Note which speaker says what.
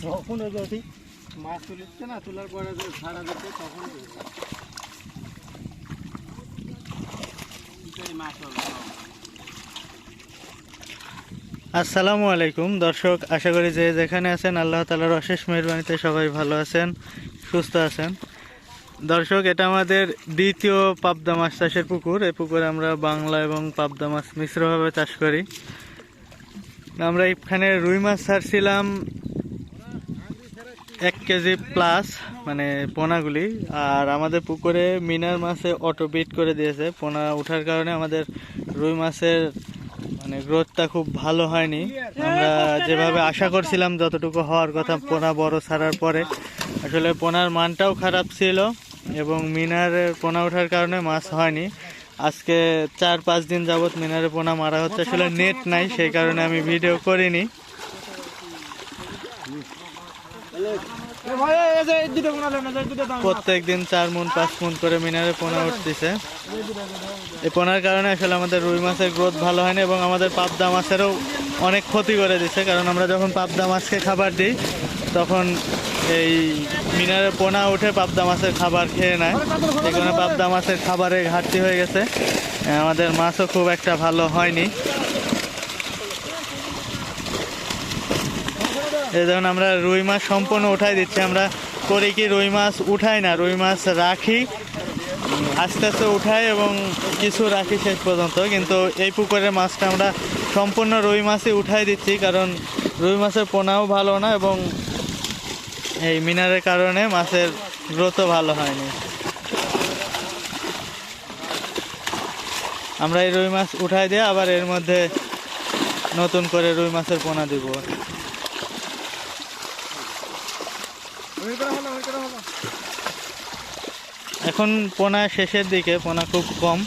Speaker 1: যখন যদি মাছ তুলছে না, তোলার পরে ছাড়া দিচ্ছে তখন মাছ হবে।
Speaker 2: আসসালামু আলাইকুম দর্শক, আশা করি যে যেখানে আছেন আল্লাহ তাআলার অশেষ মেহেরবানিতে সবাই ভালো আছেন, সুস্থ আছেন। দর্শক, এটা আমাদের দ্বিতীয় পাবদা মাছ চাষের পুকুর। এই পুকুরে আমরা বাংলা এবং পাবদা মাছ মিশ্রভাবে চাষ করি। আমরা এখানে রুই মাছ ছাড়ছিলাম 1 কেজি প্লাস, মানে পোনাগুলি। আর আমাদের পুকুরে মিনার মাছে অটো বিট করে দিয়েছে। পোনা ওঠার কারণে আমাদের রুই মাছের মানে গ্রোথটা খুব ভালো হয়নি। আমরা যেভাবে আশা করছিলাম যতটুকু হওয়ার কথা পোনা বড় ছাড়ার পরে, আসলে পোনার মানটাও খারাপ ছিল এবং মিনারের পোনা ওঠার কারণে মাছ হয়নি। আজকে 4-5 দিন যাবত মিনারে পোনা মারা হচ্ছে। আসলে নেট নাই, সেই কারণে আমি ভিডিও করিনি। প্রত্যেক দিন 4 মণ 5 মণ করে মিনারে পোনা উঠতেছে। এই পোনার কারণে আসলে আমাদের রুই মাছের গ্রোথ ভালো হয়নি এবং আমাদের পাবদা মাছেরও অনেক ক্ষতি করে দিচ্ছে। কারণ আমরা যখন পাবদা মাছকে খাবার দিই তখন এই মিনারে পোনা উঠে পাবদা মাছের খাবার খেয়ে নেয়। সেই কারণে পাবদা মাছের খাবারের ঘাটতি হয়ে গেছে। আমাদের মাছও খুব একটা ভালো হয়নি। এই যখন আমরা রুই মাছ সম্পূর্ণ উঠাই দিচ্ছি, আমরা করি কি রুই মাছ উঠাই না, রুই মাছ রাখি, আস্তে আস্তে উঠাই এবং কিছু রাখি শেষ পর্যন্ত। কিন্তু এই পুকুরের মাছটা আমরা সম্পূর্ণ রুই মাছই উঠাই দিচ্ছি, কারণ রুই মাছের পোনাও ভালো না এবং এই মিনারের কারণে মাছের গ্রোথও ভালো হয়নি। আমরা এই রুই মাছ উঠাই দিয়ে আবার এর মধ্যে নতুন করে রুই মাছের পোনা দিব। এখন পোনা শেষের দিকে, পোনা খুব কম।